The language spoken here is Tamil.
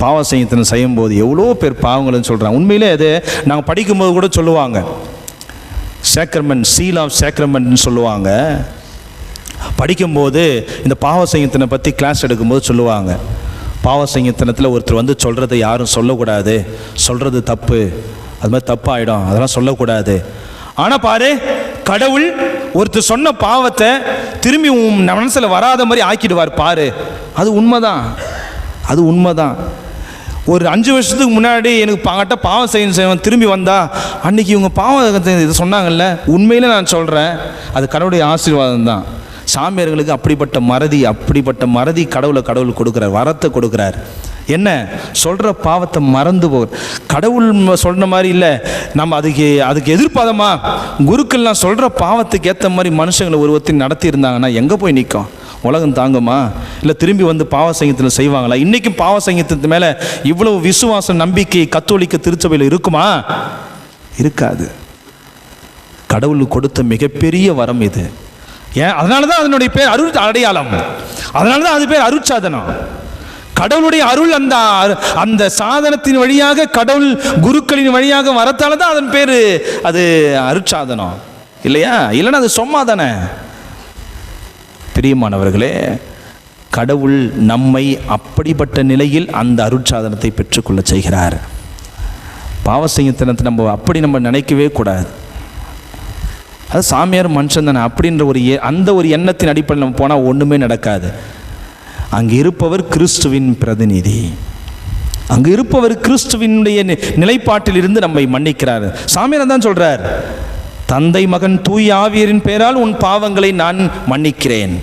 பாவ சங்கீதனம் செய்யும்போது எவ்வளோ பேர் பாவங்கள்னு சொல்கிறாங்க. உண்மையிலே அது நாங்கள் படிக்கும்போது கூட சொல்லுவாங்க, சேக்ரமெண்ட், சீல் ஆஃப் சேக்ரமெண்ட்னு சொல்லுவாங்க. படிக்கும்போது இந்த பாவ சங்கீதனை பற்றி கிளாஸ் எடுக்கும்போது சொல்லுவாங்க, பாவ சங்கீதனத்தில் ஒருத்தர் வந்து சொல்கிறத யாரும் சொல்லக்கூடாது, சொல்கிறது தப்பு, அது மாதிரி தப்பாயிடும், அதெல்லாம் சொல்லக்கூடாது. ஆனால் பாரு, கடவுள் ஒருத்தர் சொன்ன பாவத்தை திரும்பி உன் மனசில் வராத மாதிரி ஆக்கிடுவார் பாரு. அது உண்மைதான், அது உண்மைதான். ஒரு 5 வருஷத்துக்கு முன்னாடி எனக்கு பாங்கட்ட பாவம் செய்யணும் திரும்பி வந்தா, அன்றைக்கி இவங்க பாவத்தை இது சொன்னாங்கல்ல, உண்மையில நான் சொல்கிறேன், அது கடவுளுடைய ஆசீர்வாதம் தான். சாமியார்களுக்கு அப்படிப்பட்ட மறதி கடவுள் கொடுக்குறார், வரத்தை கொடுக்குறார். என்ன சொல்கிற பாவத்தை மறந்து போகிற கடவுள் சொல்கிற மாதிரி இல்லை. நம்ம அதுக்கு எதிர்பாதமா குருக்கள்லாம் சொல்கிற பாவத்துக்கு ஏற்ற மாதிரி மனுஷங்களை ஒருவத்தையும் நடத்தி இருந்தாங்கன்னா எங்கே போய் நிற்கும்? உலகம் தாங்குமா? இல்லை திரும்பி வந்து பாவ சங்கீதத்தில் செய்வாங்களா? இன்றைக்கும் பாவ சங்கீதத்து மேலே இவ்வளவு விசுவாசம், நம்பிக்கை கத்தோலிக்க திருச்சபையில் இருக்குமா? இருக்காது. கடவுளுக்கு கொடுத்த மிகப்பெரிய வரம் இது. ஏன்? அதனால தான் அதனுடைய பேர் அடையாளம், அதனால தான் அது பேர் அருட்சாதனம். கடவுளுடைய அருள் அந்த சாதனத்தின் வழியாக, கடவுள் குருக்களின் வழியாக வரத்தால தான் அதன் பேர் அது அருட்சாதனம், இல்லையா? இல்லைன்னா அது சும்மா தானே. பிரியமானவர்களே, கடவுள் நம்மை அப்படிப்பட்ட நிலையில் அந்த அருட்சாதனத்தை பெற்றுக்கொள்ள செய்கிறார். பாவசங்கீதனத்தை நம்ம நினைக்கவே கூடாது. அது சாமியார் மனுஷன் தானே அப்படின்ற அந்த ஒரு எண்ணத்தின் அடிப்படையில் நம்ம போனால் ஒன்றுமே நடக்காது. அங்கே இருப்பவர் கிறிஸ்துவின் பிரதிநிதி, அங்கே இருப்பவர் கிறிஸ்துவினுடைய நிலைப்பாட்டில் இருந்து நம்மை மன்னிக்கிறார். சாமியார் தான் சொல்றார், தந்தை மகன் தூய ஆவியரின் பெயரால் உன் பாவங்களை நான் மன்னிக்கிறேன்.